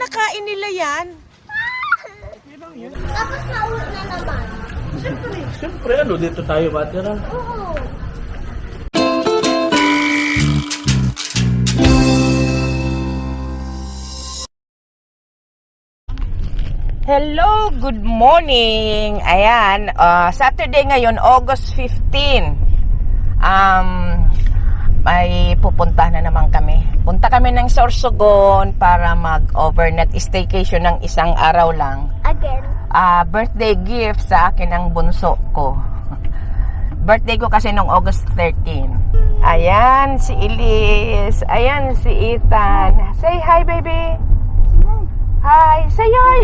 kinakain nila yan. Tapos nauwi na naman. Siyempre, ano, dito tayo matira. Oo. Hello, good morning. Ayan, Saturday ngayon, August 15. May pupunta na naman kami. Punta kami ng Sorsogon para mag-overnight staycation ng isang araw lang. Again. Birthday gift sa akin ng bunso ko. Birthday ko kasi nung August 13. Ayan si Elise. Ayan si Ethan. Say hi, baby. Hi. Say hi.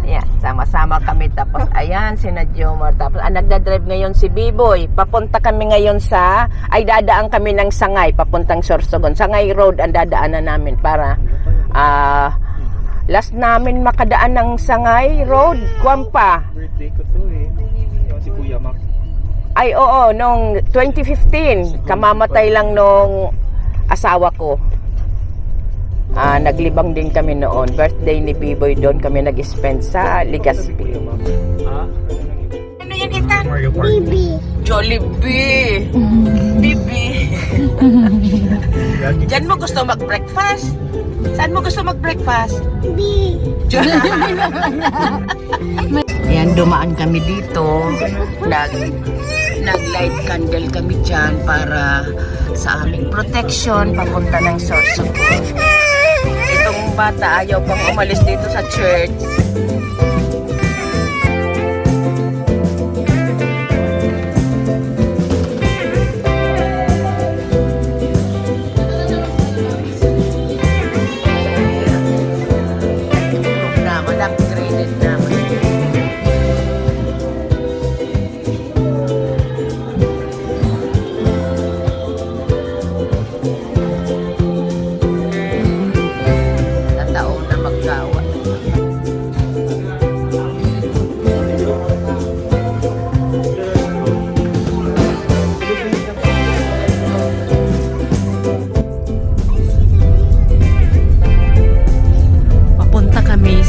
Yeah, sama-sama kami. Tapos ayan si Jomar. Tapos nagdadrive ngayon si Biboy. Papunta kami ngayon sa, ay dadaan kami ng Sangay papuntang Sorsogon. Sangay Road ang dadaanan namin para last namin makadaan ng Sangay Road, Kwampa. Birthday ko to eh. Yung si Kuya Mac. Ay oo, nung 2015, kamamatay lang nung asawa ko. Naglibang din kami noon. Birthday ni Biboy, doon kami nag-spend sa Legazpi. Ha? Ano yan, Ethan? Mario Kart. Bibi. Jollibee. Bibi. Diyan mo gusto mag-breakfast? Saan mo gusto mag-breakfast? Bibi. Ayan, dumaan kami dito. Nag-light candle kami dyan para sa aming protection papunta ng Sorsogon. Itong bata ayaw pang umalis dito sa church.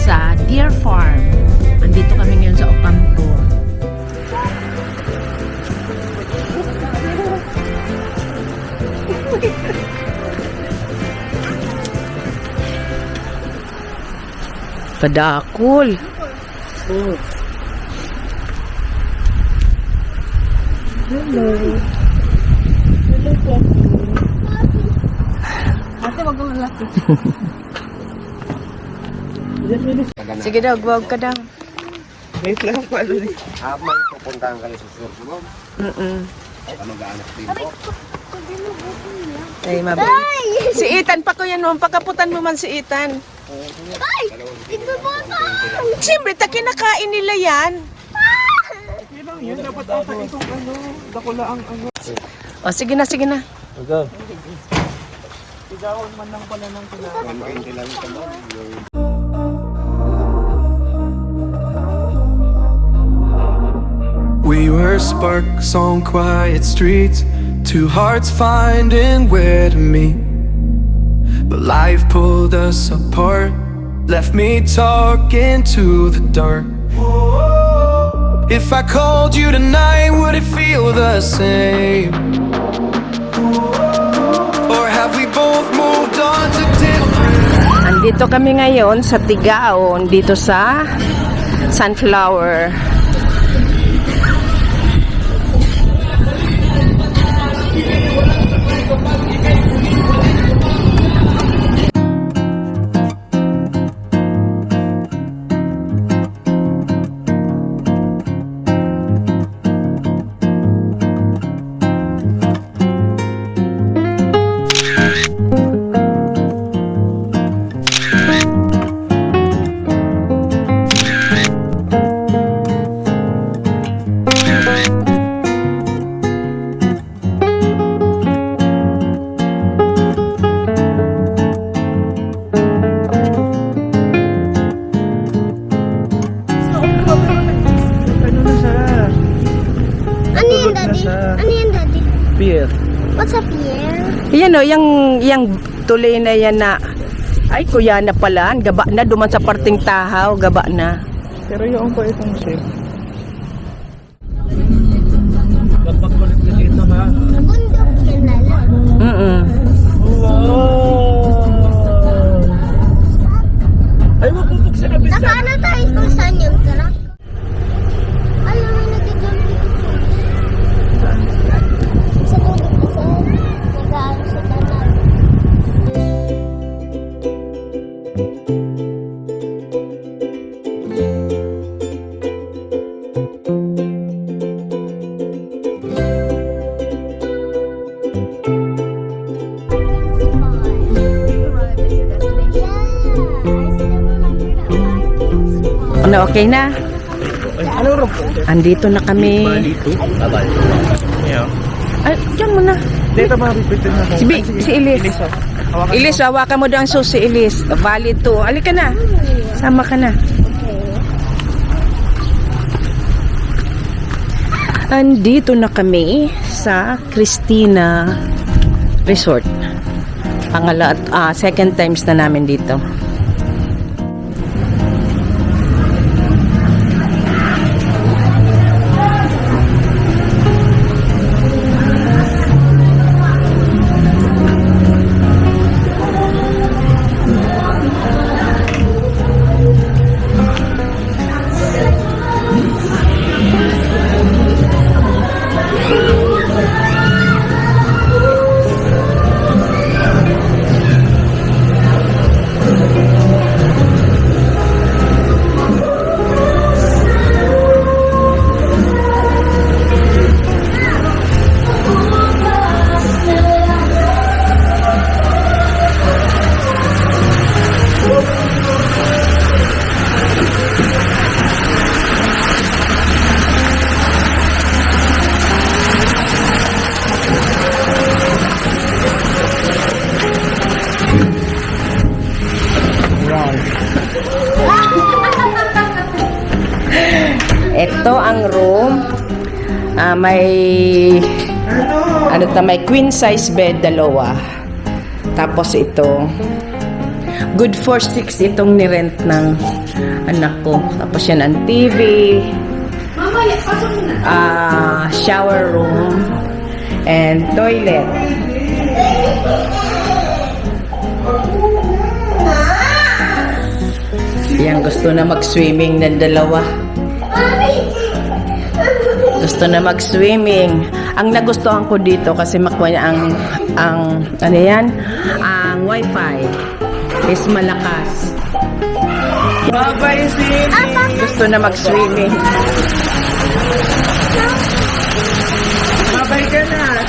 Sa Deer Farm. Andito kami ngayon sa Ocampo. Padakol. Oh. Hello, Ate, wag mo malaki. Sige daw, huwag ka daw. Wait lang pa. Habang pupuntahan kayo sa Sorsogon, mag-aanak din po. Ay, mabay. Si Ethan, pakuyan mo. Pagkaputan mo man si Ethan. Ay! Ito po ito! Siyempre, kinakain nila yan. Okay lang yun. Dapat ata itong ano. Dakula ang ano. O, sige na, sige na. Okay. Sigawan man lang pala ng kailangan. Mainti lang ito mo. We were sparks on quiet streets, two hearts finding where to meet. But life pulled us apart, left me talking to the dark. If I called you tonight, would it feel the same? Or have we both moved on to different? Andito kami ngayon sa Tigaon, dito sa Sunflower. Pier. What's a pier? Yan o, yung tuloy na yan na Ay, kuya na pala. Gaba na, duman sa parting tahaw. Gaba na. Pero yung pa itong shape. Kapag kulit ka dito ha. Bundok yan na lang. Wow! Ay, wag mo sa kabisa. Nakaano tayo kung saan yung truck? Alam mo, nagiging dito sa tubig kasi nag-aano sa tanan. Ano, okay na? Ano rin? Andito na kami. Dito? Abal. Yeah. Ay, dyan mo na. Dito ba repeated na ko? Si Ilis. Ilis, hawakan mo daw ang susi, Ilis. Valid to. Alika na. Sama ka na. Andito na kami sa Christina Resort. Second times na namin dito. Ito ang room. May queen size bed, dalawa. Tapos ito, good for 6 itong nirent ng anak ko. Tapos yan ang TV. Shower room and toilet. Yan, gusto na mag-swimming ng dalawa. Gusto na mag-swimming. Ang nagustuhan ko dito kasi makuha niya ang wifi is malakas. Bye-bye, Sid! Gusto na mag-swimming. Bye-bye ka na!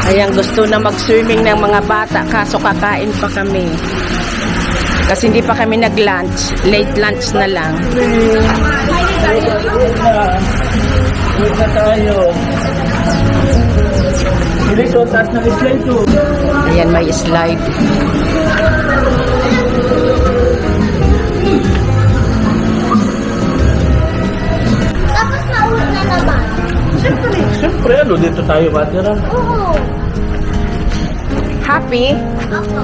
Ayan, gusto na mag-swimming ng mga bata kaso kakain pa kami. Kasi hindi pa kami nag-lunch. Late lunch na lang. Wait na tayo. Bilis, o taas ng slide to. Ayan, may slide. Tapos nauwi na naman. Siyempre, dito tayo matira. Oo. Happy? Ako.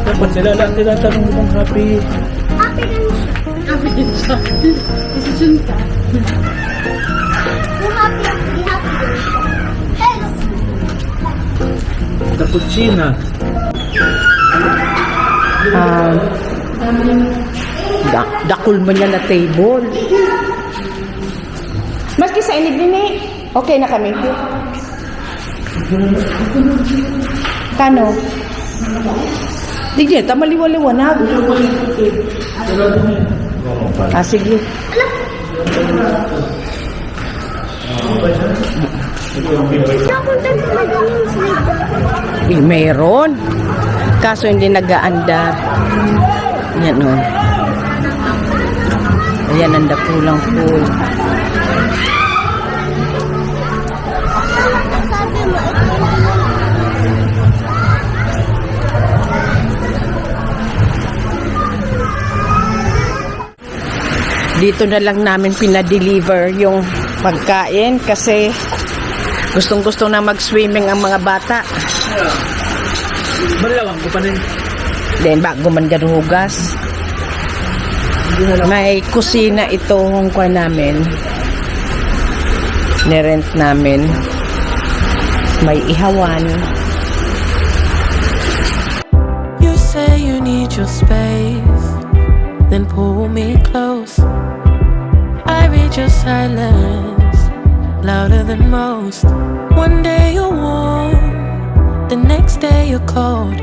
Dapat sila lang tinatanong kung happy. Happy din siya. Happy din siya. Decision ka. Kung happy din siya. Cappuccino. Dakul mo niya na table. Maski sa inid din eh. Okay na kami. Kano? Sige, tamaliwaliwanag. Sige. Napunta sa magaling slide. Meron. Kaso hindi nag-aandar. Yan o. Ayan ang dakulang pool. Sabi mo, ito Dito na lang namin pinadeliver yung pagkain kasi gustong-gusto na mag-swimming ang mga bata. Balawang ko pa rin. Then bago man garuhugas. May kusina itong kuha namin. Nirent namin. May ihawan. You say you need your space, then pull me close. I read your silence, louder than most. One day you're warm, the next day you're cold.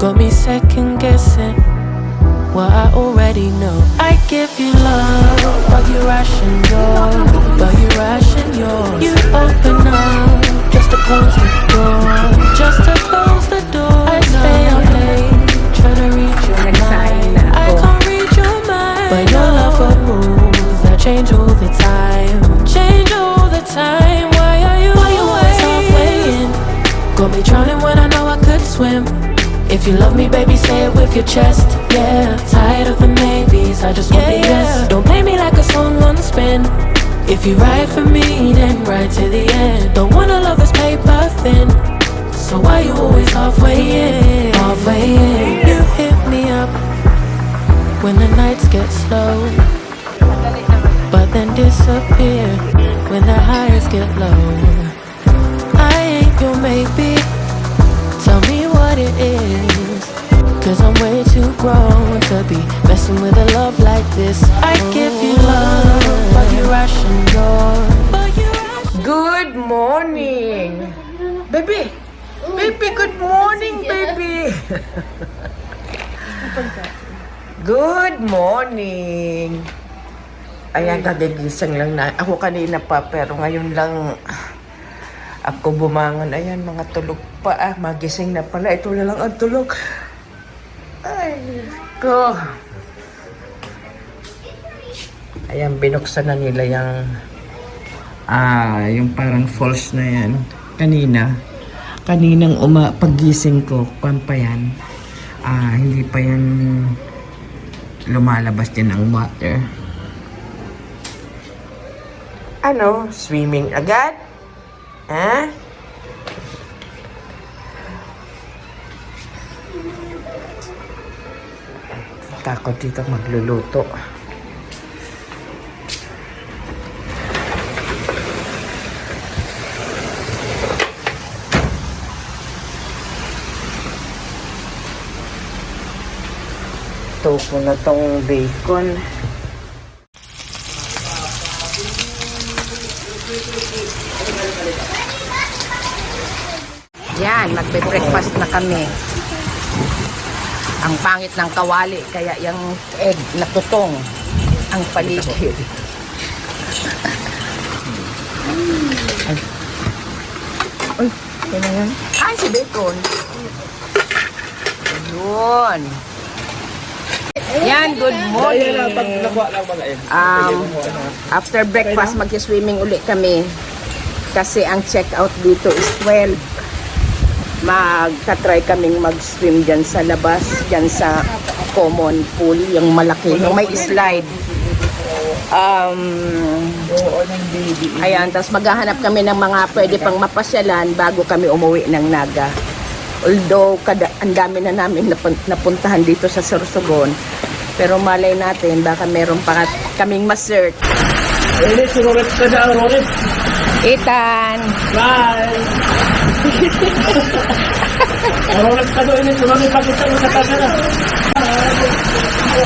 Got me second guessing what I already know. I give you love, but you ration yours. You open up just to close the door. I stay up late, try to read your mind. I can't read your mind, but your love got rules that change all the time. Why are you always halfway in? Got me drowning when I know I could swim. If you love me, baby, say it with your chest. Yeah, tired of the maybes, I just want the yes. Don't play me like a song on spin. If you ride for me, then ride to the end. Don't wanna love this paper thin, so why you always halfway in? You hit me up when the nights get slow, but then disappear when the highs get low. I ain't your maybe, tell me what it is, 'cause I'm way too grown to be messing with a love like this. I give you love, but you ration yours. Good morning. Baby. Baby, good morning, baby. Good morning. Ayan, kagigising lang na. Ako kanina pa, pero ngayon lang ako bumangon. Ayan, mga tulog pa. Magising na pala. Ito na lang ang tulog. Ay, ko. Ayan, binuksan na nila yung parang falls na yan. Kaninang paggising ko, pa yan. Hindi pa yan lumalabas din ang water. Ano? Swimming agad? Ha? Takot dito magluluto. Topo na tong bacon. Yan, magbe-breakfast na kami. Ang pangit ng kawali, kaya yung egg natutong ang paligid. Uy, yan na yan. Ay, si bacon. Ayun. Yan, good morning. After breakfast, mag-swimming uli kami. Kasi ang check-out dito is 12. Magka-try kaming mag-swim dyan sa labas, dyan sa common pool, yung malaki, yung may slide. Ayan, tapos maghahanap kami ng mga pwede pang mapasyalan bago kami umuwi ng Naga. Although, ang dami na namin napuntahan dito sa Sorsogon. Pero malay natin, baka meron pa kaming ma-search. Ethan! Bye!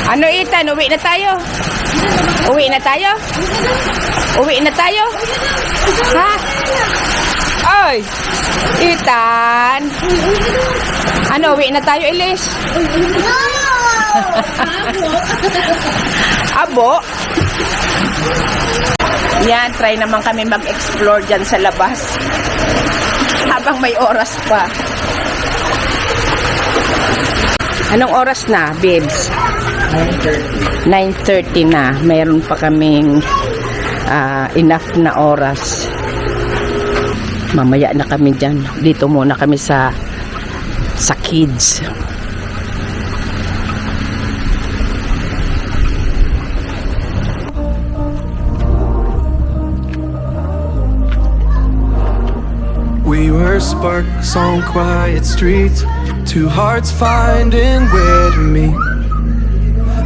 Ano Ethan? Uwi na tayo? Uwi na tayo? Uwi na tayo? Ha? Ay! Ethan! Ano, uwi na tayo, Elis? Abo? Yan, try naman kami mag-explore dyan sa labas. Habang may oras pa. Anong oras na, babes? 9:30 na. Mayroon pa kaming enough na oras. Mamaya na kami dyan. Dito muna kami sa kids. We were sparks on quiet streets, Two hearts finding where to meet.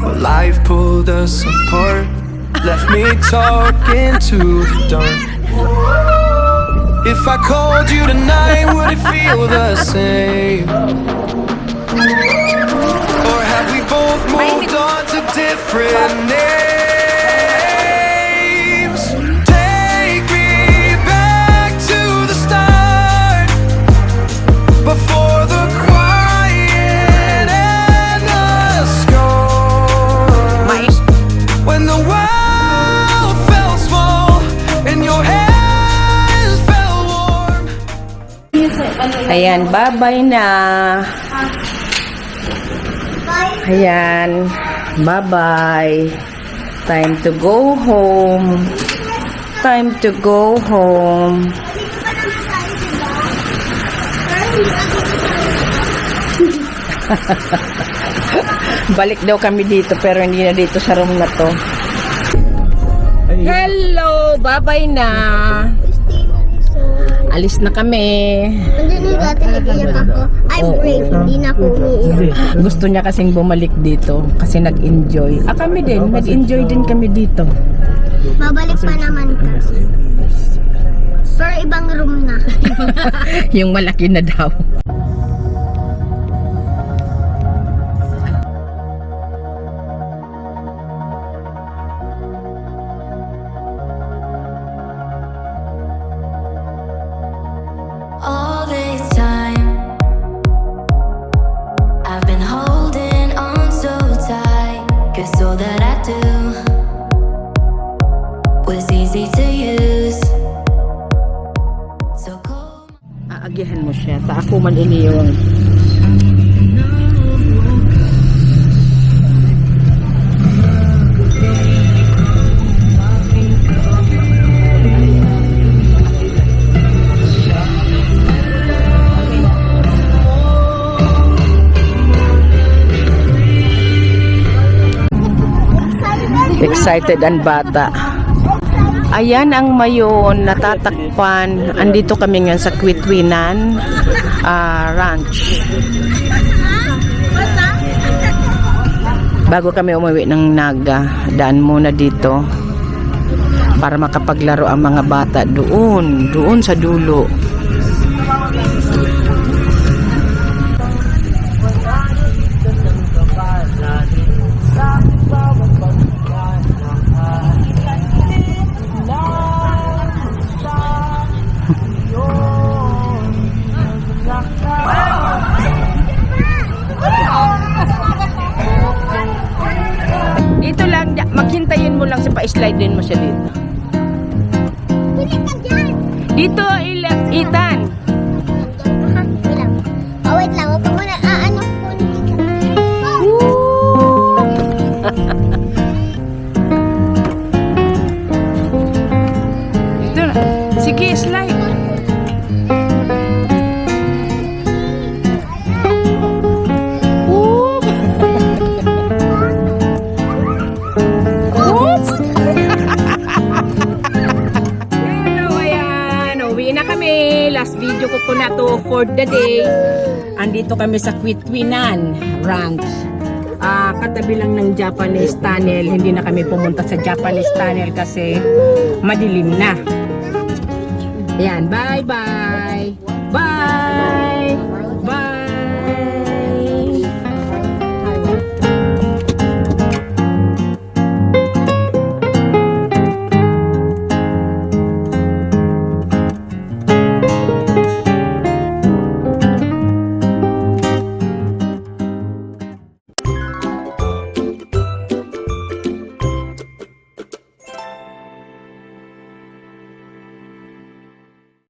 But life pulled us apart, left me talking to the dark. If I called you tonight, would it feel the same? Or have we both moved on to different names? Take me back to the start, before the quiet and the storm. When the world felt small and your hands felt warm. Ayan, bye-bye na. Ayan, bye-bye. Time to go home. Time to go home. Balik daw kami dito pero hindi na dito sa room na to. Hello, bye-bye na. Alis na kami. Hindi na dati nag-iyak ako. I'm brave, hindi na ako umiiyak. Gusto niya kasing bumalik dito kasi nag-enjoy. Kami din, nag-enjoy din kami dito. Babalik pa naman ka. Pero ibang room na. Yung malaki na daw. All this time, I've been holding on so tight, 'cause all that I do was easy to use. So cold. Aagyahan mo siya. Sa ako man ini yung excited ang bata. Ayan ang mayon natatakpan. Andito kami ngayon sa Quitwinan Ranch. Bago kami umuwi ng Naga, daan muna dito para makapaglaro ang mga bata doon sa dulo. Dito lang, maghintayin mo lang sa pa-slide din mo siya dito. Dito, Ethan. Oh, wait lang. Huwag ka muna. Ano po dito? Dito na. Sige, slide. Last video ko po na to for the day. Andito kami sa Quitwinan Ranch. Katabi lang ng Japanese Tunnel. Hindi na kami pumunta sa Japanese Tunnel kasi madilim na. Ayan, bye-bye.